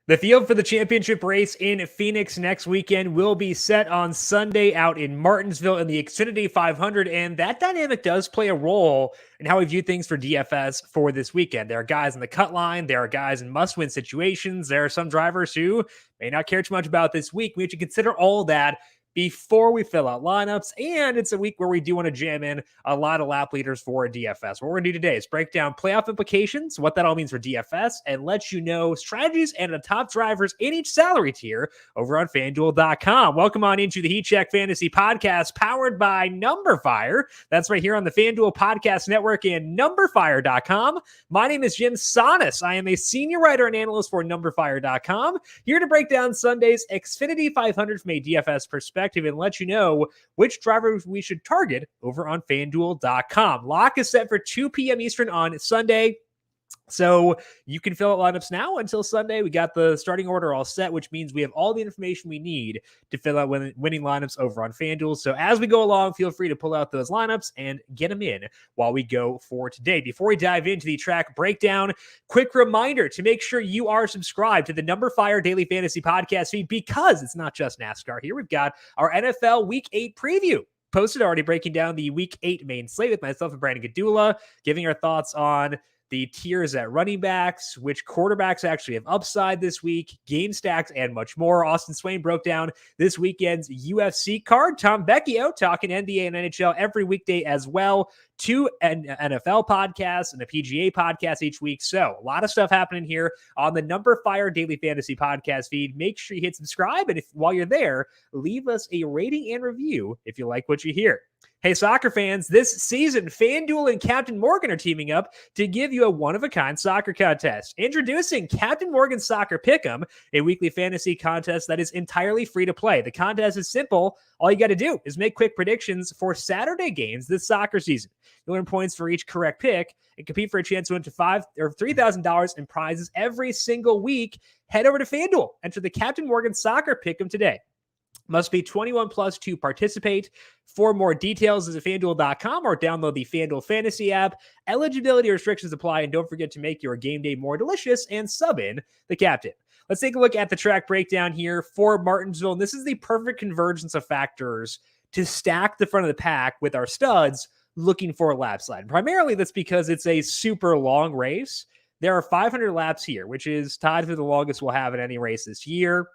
The field for the championship race in Phoenix next weekend will be set on Sunday out in Martinsville in the Xfinity 500, and that dynamic does play a role in how we view things for DFS for this weekend. There are guys in the cut line, there are guys in must-win situations, there are some drivers who may not care too much about this week. We have to consider all that before we fill out lineups, and it's a week where we do want to jam in a lot of lap leaders for DFS. What we're going to do today is break down playoff implications, what that all means for DFS, and let you know strategies and the top drivers in each salary tier over on FanDuel.com. Welcome on into the Heat Check Fantasy Podcast, powered by Numberfire. That's right here on the FanDuel Podcast Network and Numberfire.com. My name is Jim Sonis. I am a senior writer and analyst for Numberfire.com, here to break down Sunday's Xfinity 500 from a DFS perspective and let you know which drivers we should target over on FanDuel.com. Lock is set for 2 p.m. Eastern on Sunday, so you can fill out lineups now until Sunday. We got the starting order all set, which means we have all the information we need to fill out winning lineups over on FanDuel. So as we go along, feel free to pull out those lineups and get them in while we go for today. Before we dive into the track breakdown, quick reminder to make sure you are subscribed to the Numberfire Daily Fantasy Podcast feed, because it's not just NASCAR here. We've got our NFL Week 8 preview posted already, breaking down the Week 8 main slate with myself and Brandon Gadula, giving our thoughts on the tiers at running backs, which quarterbacks actually have upside this week, game stacks, and much more. Austin Swain broke down this weekend's UFC card. Tom Vecchio talking NBA and NHL every weekday as well. 2 NFL podcasts and a PGA podcast each week. So a lot of stuff happening here on the Numberfire Daily Fantasy Podcast feed. Make sure you hit subscribe. And while you're there, leave us a rating and review if you like what you hear. Hey, soccer fans, this season, FanDuel and Captain Morgan are teaming up to give you a one-of-a-kind soccer contest. Introducing Captain Morgan Soccer Pick'em, a weekly fantasy contest that is entirely free to play. The contest is simple. All you got to do is make quick predictions for Saturday games this soccer season. You'll earn points for each correct pick and compete for a chance to win $5,000 or $3,000 in prizes every single week. Head over to FanDuel. Enter the Captain Morgan Soccer Pick'em today. Must be 21 plus to participate. For more details, visit FanDuel.com or download the FanDuel Fantasy app. Eligibility restrictions apply, and don't forget to make your game day more delicious and sub in the captain. Let's take a look at the track breakdown here for Martinsville. And this is the perfect convergence of factors to stack the front of the pack with our studs looking for a lap slide. Primarily, that's because it's a super long race. There are 500 laps here, which is tied for the longest we'll have in any race this year.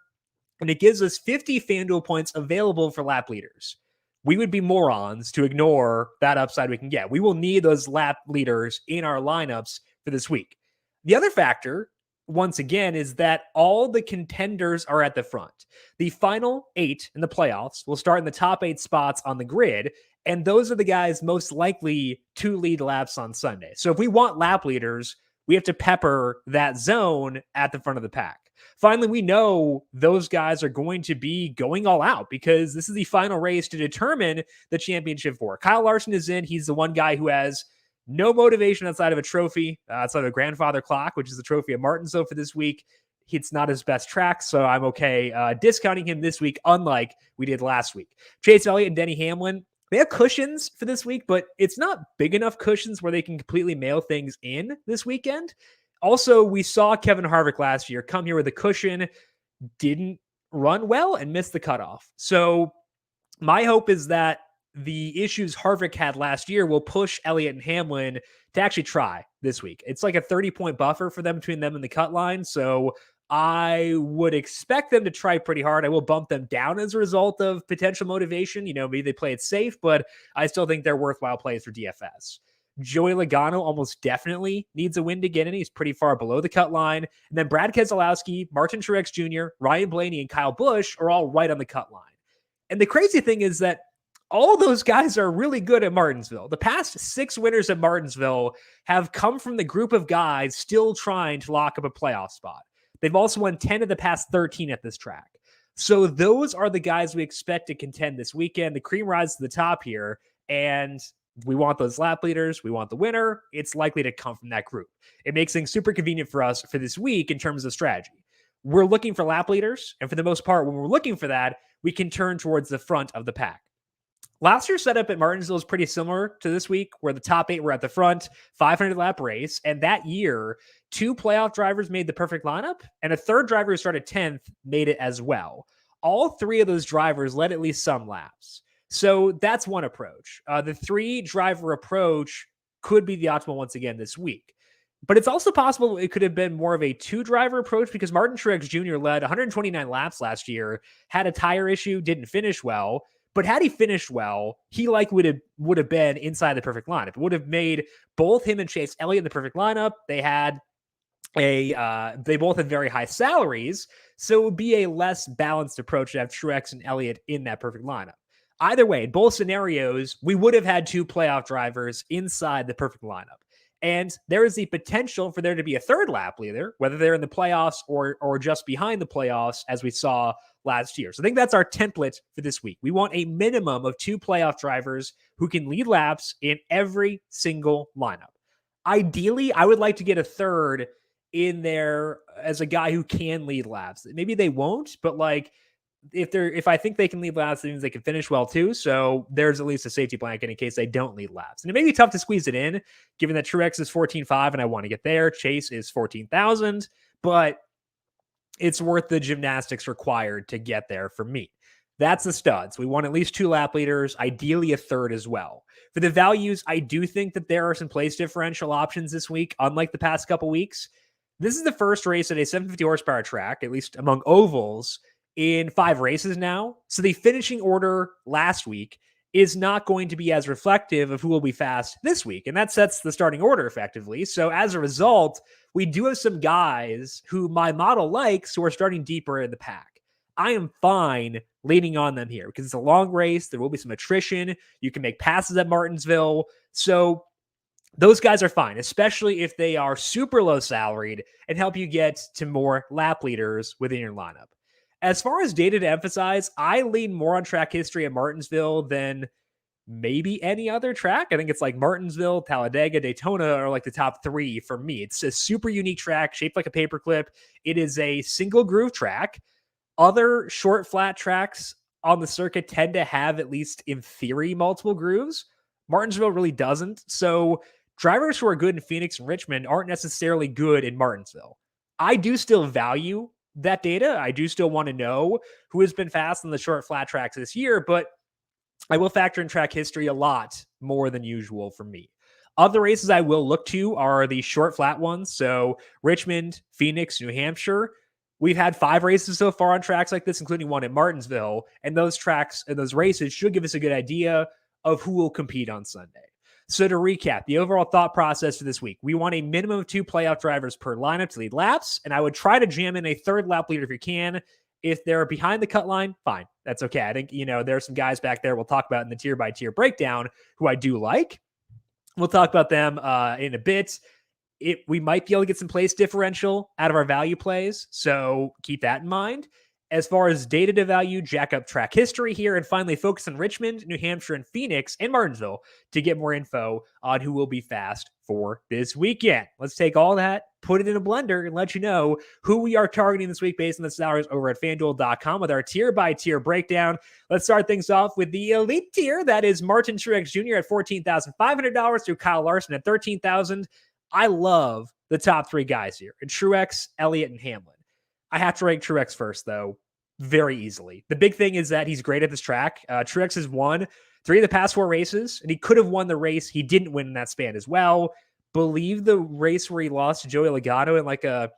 And it gives us 50 FanDuel points available for lap leaders. We would be morons to ignore that upside we can get. We will need those lap leaders in our lineups for this week. The other factor, once again, is that all the contenders are at the front. The final 8 in the playoffs will start in the top 8 spots on the grid, and those are the guys most likely to lead laps on Sunday. So if we want lap leaders, we have to pepper that zone at the front of the pack. Finally, we know those guys are going to be going all out because this is the final race to determine the championship for. Kyle Larson is in. He's the one guy who has no motivation outside of a trophy, outside of a grandfather clock, which is the trophy of Martinsville for this week. It's not his best track, so I'm okay discounting him this week, unlike we did last week. Chase Elliott and Denny Hamlin, they have cushions for this week, but it's not big enough cushions where they can completely mail things in this weekend. Also, we saw Kevin Harvick last year come here with a cushion, didn't run well, and missed the cutoff. So my hope is that the issues Harvick had last year will push Elliott and Hamlin to actually try this week. It's like a 30-point buffer for them between them and the cut line. So I would expect them to try pretty hard. I will bump them down as a result of potential motivation. Maybe they play it safe, but I still think they're worthwhile plays for DFS. Joey Logano almost definitely needs a win to get in. He's pretty far below the cut line. And then Brad Keselowski, Martin Truex Jr., Ryan Blaney, and Kyle Busch are all right on the cut line. And the crazy thing is that all those guys are really good at Martinsville. The past 6 winners at Martinsville have come from the group of guys still trying to lock up a playoff spot. They've also won 10 of the past 13 at this track. So those are the guys we expect to contend this weekend. The cream rises to the top here, and we want those lap leaders. We want the winner. It's likely to come from that group. It makes things super convenient for us for this week in terms of strategy. We're looking for lap leaders, and for the most part, when we're looking for that, we can turn towards the front of the pack. Last year's setup at Martinsville is pretty similar to this week, where the top 8 were at the front, 500 lap race. And that year, 2 playoff drivers made the perfect lineup, and a third driver who started 10th made it as well. All 3 of those drivers led at least some laps. So that's one approach. The 3 driver approach could be the optimal once again this week. But it's also possible it could have been more of a 2 driver approach, because Martin Truex Jr. led 129 laps last year, had a tire issue, didn't finish well. But had he finished well, he would have been inside the perfect lineup. It would have made both him and Chase Elliott in the perfect lineup. They both had very high salaries, so it would be a less balanced approach to have Truex and Elliott in that perfect lineup. Either way, in both scenarios, we would have had 2 playoff drivers inside the perfect lineup. And there is the potential for there to be a third lap leader, whether they're in the playoffs or just behind the playoffs, as we saw last year. So I think that's our template for this week. We want a minimum of 2 playoff drivers who can lead laps in every single lineup. Ideally, I would like to get a third in there as a guy who can lead laps. Maybe they won't, but like if I think they can lead laps, it means they can finish well too. So there's at least a safety blanket in case they don't lead laps. And it may be tough to squeeze it in, given that Truex is 14.5 and I want to get there. Chase is 14,000, but it's worth the gymnastics required to get there for me. That's the studs. We want at least 2 lap leaders, ideally a third as well. For the values, I do think that there are some place differential options this week, unlike the past couple weeks. This is the first race at a 750 horsepower track, at least among ovals, in 5 races now. So the finishing order last week is not going to be as reflective of who will be fast this week. And that sets the starting order effectively. So as a result, we do have some guys who my model likes who are starting deeper in the pack. I am fine leaning on them here because it's a long race. There will be some attrition. You can make passes at Martinsville. So those guys are fine, especially if they are super low salaried and help you get to more lap leaders within your lineup. As far as data to emphasize, I lean more on track history at Martinsville than maybe any other track. I think it's like Martinsville, Talladega, Daytona are like the top 3 for me. It's a super unique track shaped like a paperclip. It is a single groove track. Other short flat tracks on the circuit tend to have, at least in theory, multiple grooves. Martinsville really doesn't. So drivers who are good in Phoenix and Richmond aren't necessarily good in Martinsville. I do still value that data. I do still want to know who has been fast on the short flat tracks this year, but I will factor in track history a lot more than usual for me. Other races I will look to are the short flat ones. So Richmond, Phoenix, New Hampshire. We've had 5 races so far on tracks like this, including one at Martinsville. And those tracks and those races should give us a good idea of who will compete on Sunday. So to recap, the overall thought process for this week, we want a minimum of 2 playoff drivers per lineup to lead laps, and I would try to jam in a third lap leader if you can. If they're behind the cut line, fine. That's okay. I think, there are some guys back there we'll talk about in the tier by tier breakdown who I do like. We'll talk about them in a bit. We might be able to get some place differential out of our value plays, so keep that in mind. As far as data to value, jack up track history here, and finally focus on Richmond, New Hampshire, and Phoenix, and Martinsville to get more info on who will be fast for this weekend. Let's take all that, put it in a blender, and let you know who we are targeting this week based on the salaries over at FanDuel.com with our tier-by-tier breakdown. Let's start things off with the elite tier. That is Martin Truex Jr. at $14,500 through Kyle Larson at $13,000. I love the top 3 guys here, and Truex, Elliott, and Hamlin. I have to rank Truex first, though, very easily. The big thing is that he's great at this track. Truex has won 3 of the past 4 races, and he could have won the race he didn't win in that span as well. Believe the race where he lost to Joey Logano in like a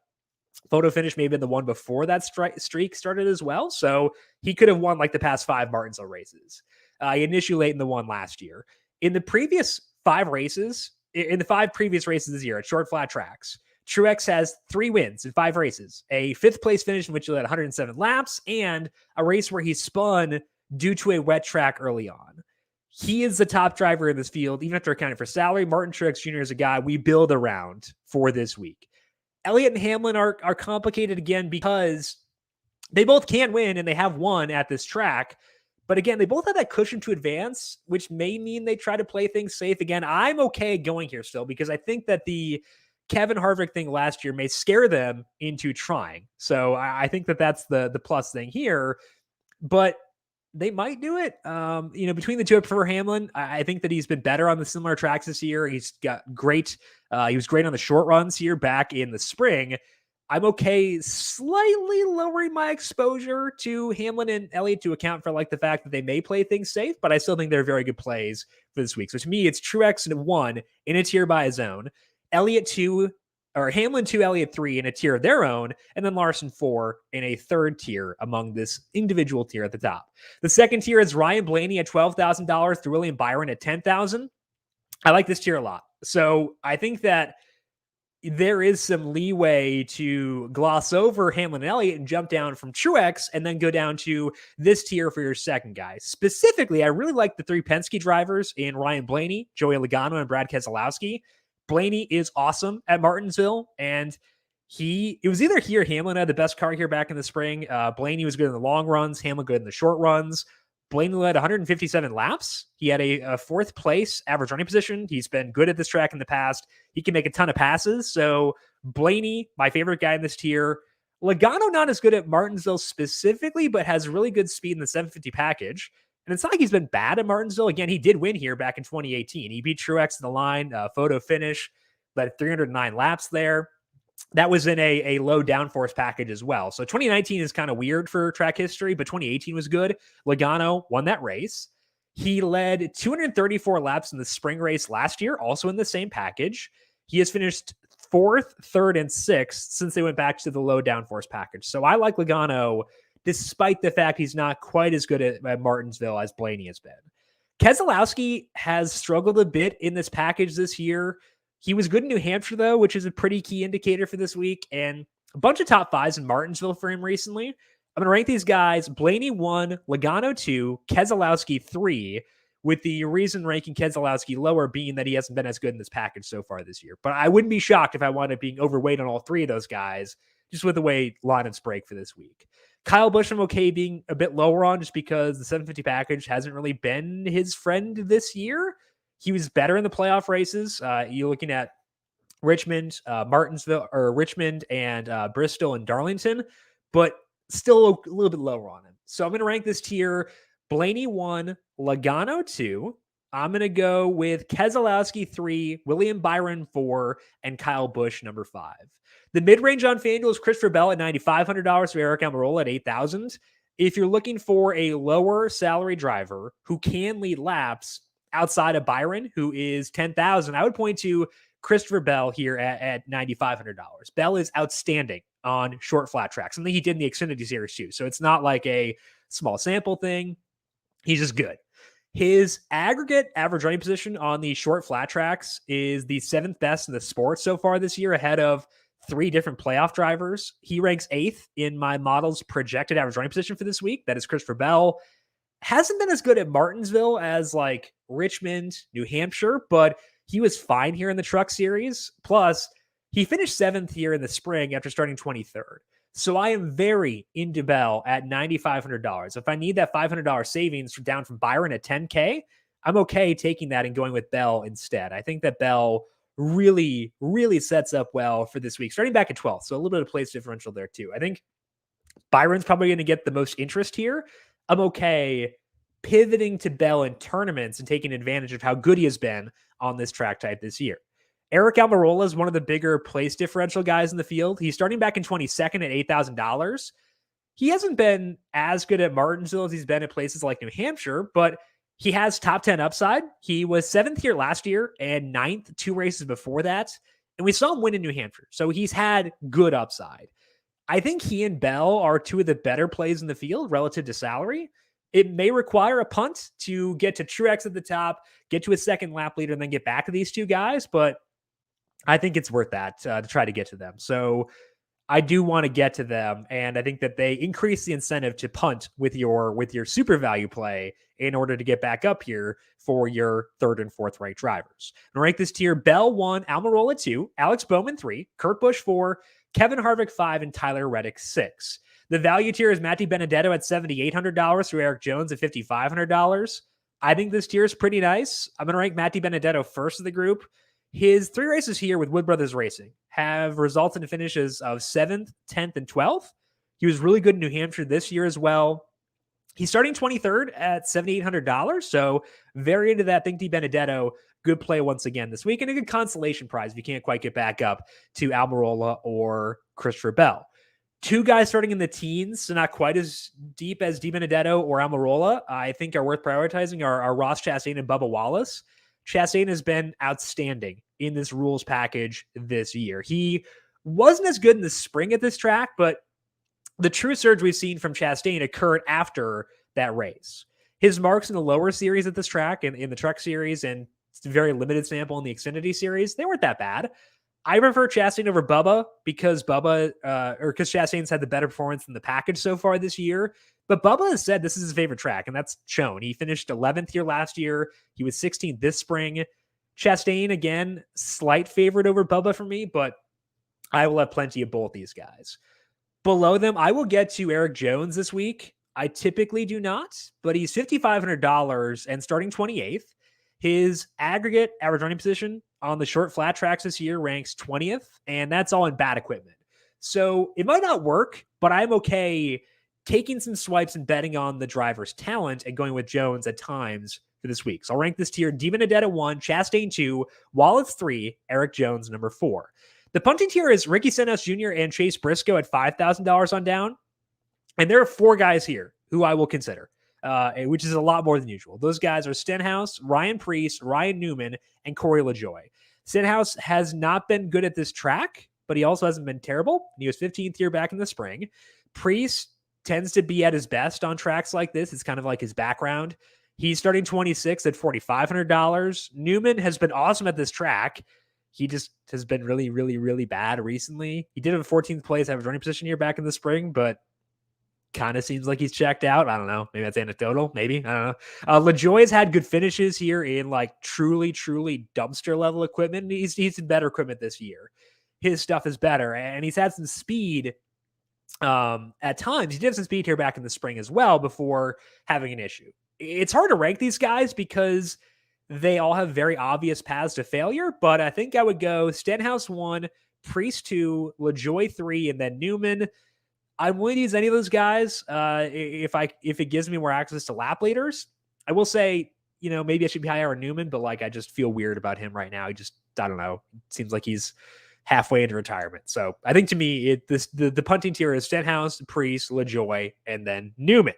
photo finish, maybe in the one before that streak started as well. So he could have won like the past 5 Martinsville races. He had an issue late in the one last year. In the previous 5 races, in the 5 previous races this year at short flat tracks, Truex has 3 wins in 5 races, a 5th place finish in which he led 107 laps, and a race where he spun due to a wet track early on. He is the top driver in this field, even after accounting for salary. Martin Truex Jr. is a guy we build around for this week. Elliott and Hamlin are complicated again because they both can win and they have won at this track. But again, they both have that cushion to advance, which may mean they try to play things safe. Again, I'm okay going here still because I think that the Kevin Harvick thing last year may scare them into trying. So I think that that's the plus thing here. But They might do it. Between the two, I prefer Hamlin. I think that he's been better on the similar tracks this year. He's got great. He was great on the short runs here back in the spring. I'm okay slightly lowering my exposure to Hamlin and Elliott to account for like the fact that they may play things safe, but I still think they're very good plays for this week. So to me, it's Truex and 1 in a tier by his own, Elliott 2, or Hamlin 2, Elliott 3 in a tier of their own, and then Larson 4 in a third tier among this individual tier at the top. The second tier is Ryan Blaney at $12,000 through William Byron at $10,000. I like this tier a lot. So I think that there is some leeway to gloss over Hamlin and Elliott and jump down from Truex and then go down to this tier for your second guy. Specifically, I really like the 3 Penske drivers in Ryan Blaney, Joey Logano, and Brad Keselowski. Blaney is awesome at Martinsville, and it was either he or Hamlin had the best car here back in the spring. Blaney was good in the long runs, Hamlin good in the short runs. Blaney led 157 laps. He had a fourth place average running position. He's been good at this track in the past. He can make a ton of passes. So Blaney, my favorite guy in this tier. Logano, not as good at Martinsville specifically, but has really good speed in the 750 package. And it's not like he's been bad at Martinsville. Again, he did win here back in 2018. He beat Truex in the line, photo finish, led 309 laps there. That was in a low downforce package as well. So 2019 is kind of weird for track history, but 2018 was good. Logano won that race. He led 234 laps in the spring race last year, also in the same package. He has finished 4th, 3rd, and 6th since they went back to the low downforce package. So I like Logano, despite the fact he's not quite as good at Martinsville as Blaney has been. Keselowski has struggled a bit in this package this year. He was good in New Hampshire, though, which is a pretty key indicator for this week, and a bunch of top 5s in Martinsville for him recently. I'm going to rank these guys: Blaney 1, Logano 2, Keselowski 3, with the reason ranking Keselowski lower being that he hasn't been as good in this package so far this year. But I wouldn't be shocked if I wound up being overweight on all 3 of those guys, just with the way lineups break for this week. Kyle Busch, I'm okay being a bit lower on just because the 750 package hasn't really been his friend this year. He was better in the playoff races. You're looking at Richmond, Martinsville, or Richmond and Bristol and Darlington, but still a little bit lower on him. So I'm going to rank this tier: Blaney 1, Logano 2. I'm going to go with Keselowski 3, William Byron 4, and Kyle Busch number 5. The mid-range on FanDuel is Christopher Bell at $9,500 for Eric Almarola at $8,000. If you're looking for a lower salary driver who can lead laps outside of Byron, who is $10,000, I would point to Christopher Bell here at $9,500. Bell is outstanding on short flat tracks, something he did in the Xfinity series too. So it's not like a small sample thing. He's just good. His aggregate average running position on the short flat tracks is the 7th best in the sport so far this year, ahead of 3 different playoff drivers. He ranks 8th in my model's projected average running position for this week. That is Christopher Bell. Hasn't been as good at Martinsville as like Richmond, New Hampshire, but he was fine here in the Truck Series. Plus, he finished 7th here in the spring after starting 23rd. So I am very into Bell at $9,500. If I need that $500 savings down from Byron at $10K, I'm okay taking that and going with Bell instead. I think that Bell really, really sets up well for this week, starting back at 12th. So a little bit of place differential there too. I think Byron's probably going to get the most interest here. I'm okay pivoting to Bell in tournaments and taking advantage of how good he has been on this track type this year. Eric Almarola is one of the bigger place differential guys in the field. He's starting back in 22nd at $8,000. He hasn't been as good at Martinsville as he's been at places like New Hampshire, but he has top 10 upside. He was 7th here last year and 9th 2 races before that. And we saw him win in New Hampshire. So he's had good upside. I think he and Bell are 2 of the better plays in the field relative to salary. It may require a punt to get to Truex at the top, get to a second lap leader, and then get back to these 2 guys. But I think it's worth that to try to get to them. So I do want to get to them, and I think that they increase the incentive to punt with your super value play in order to get back up here for your 3rd and 4th ranked drivers. And rank this tier: Bell 1, Almarola 2, Alex Bowman 3, Kurt Busch 4, Kevin Harvick 5, and Tyler Reddick 6. The value tier is Matty Benedetto at $7,800 through Eric Jones at $5,500. I think this tier is pretty nice. I'm going to rank Matty Benedetto first of the group. His 3 races here with Wood Brothers Racing have resulted in finishes of 7th, 10th, and 12th. He was really good in New Hampshire this year as well. He's starting 23rd at $7,800. So very into that. Think Benedetto, good play once again this week, and a good consolation prize if you can't quite get back up to Almarola or Christopher Bell. Two guys starting in the teens, so not quite as deep as Benedetto or Almarola, I think are worth prioritizing are Ross Chastain and Bubba Wallace. Chastain has been outstanding in this rules package this year. He wasn't as good in the spring at this track, but the true surge we've seen from Chastain occurred after that race. His marks in the lower series at this track and in the truck series and very limited sample in the Xfinity series, they weren't that bad. I prefer Chastain over Bubba because Chastain's had the better performance in the package so far this year. But Bubba has said this is his favorite track, and that's shown. He finished 11th here last year. He was 16th this spring. Chastain, again, slight favorite over Bubba for me, but I will have plenty of both these guys. Below them, I will get to Erik Jones this week. I typically do not, but he's $5,500 and starting 28th. His aggregate average running position on the short flat tracks this year ranks 20th, and that's all in bad equipment. So it might not work, but I'm okay taking some swipes and betting on the driver's talent and going with Jones at times for this week. So I'll rank this tier: Benedetto 1, Chastain 2, Wallace 3, Erik Jones number 4. The punting tier is Ricky Stenhouse Jr. and Chase Briscoe at $5,000 on down. And there are 4 guys here who I will consider, which is a lot more than usual. Those guys are Stenhouse, Ryan Preece, Ryan Newman, and Corey LaJoie. Stenhouse has not been good at this track, but he also hasn't been terrible. He was 15th here back in the spring. Preece tends to be at his best on tracks like this. It's kind of like his background. He's starting 26 at $4,500. Newman has been awesome at this track. He just has been really, really, really bad recently. He did have a 14th place average running position here back in the spring, but kind of seems like he's checked out. I don't know. Maybe that's anecdotal. Maybe. I don't know. LaJoie has had good finishes here in like truly, truly dumpster level equipment. He's in better equipment this year. His stuff is better, and he's had some speed at times. He did have some speed here back in the spring as well before having an issue. It's hard to rank these guys because they all have very obvious paths to failure, but I think I would go Stenhouse 1, Preece 2, LaJoie 3, and then Newman. I'm willing to use any of those guys if it gives me more access to lap leaders. I will say, maybe I should be higher on Newman, but I just feel weird about him right now. I don't know. It seems like he's halfway into retirement. So I think to me, the punting tier is Stenhouse, Preece, LaJoie, and then Newman.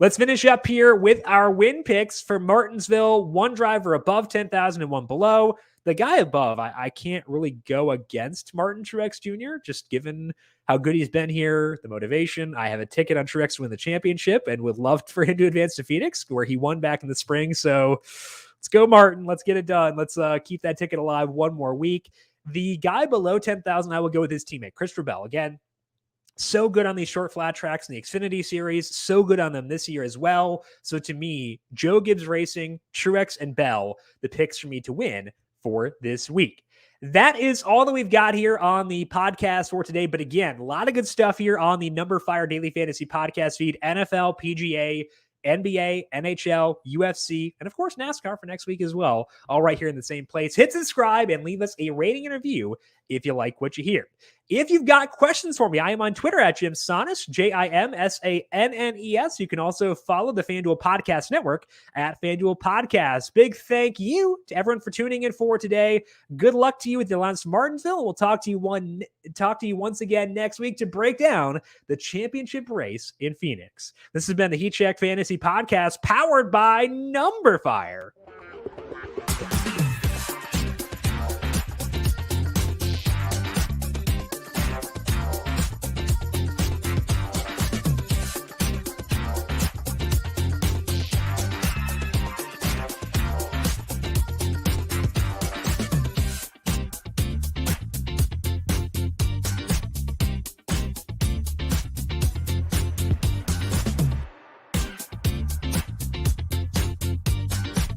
Let's finish up here with our win picks for Martinsville. One driver above 10,000 and one below. The guy above, I can't really go against Martin Truex Jr., just given how good he's been here, the motivation. I have a ticket on Truex to win the championship and would love for him to advance to Phoenix, where he won back in the spring. So let's go, Martin. Let's get it done. Let's keep that ticket alive one more week. The guy below 10,000, I will go with his teammate, Christopher Bell. Again, so good on these short flat tracks in the Xfinity series, so good on them this year as well. So to me, Joe Gibbs Racing, Truex, and Bell, the picks for me to win for this week. That is all that we've got here on the podcast for today. But again, a lot of good stuff here on the Number Fire Daily Fantasy Podcast feed: NFL, PGA, NBA, NHL, UFC, and of course NASCAR for next week as well. All right here in the same place. Hit subscribe and leave us a rating and review if you like what you hear. If you've got questions for me, I am on Twitter at Jim Sannes, JimSannes. You can also follow the FanDuel Podcast Network at FanDuel Podcast. Big thank you to everyone for tuning in for today. Good luck to you with the Lance Martinsville. We'll talk to you once again next week to break down the championship race in Phoenix. This has been the Heat Check Fantasy Podcast, powered by Number Fire.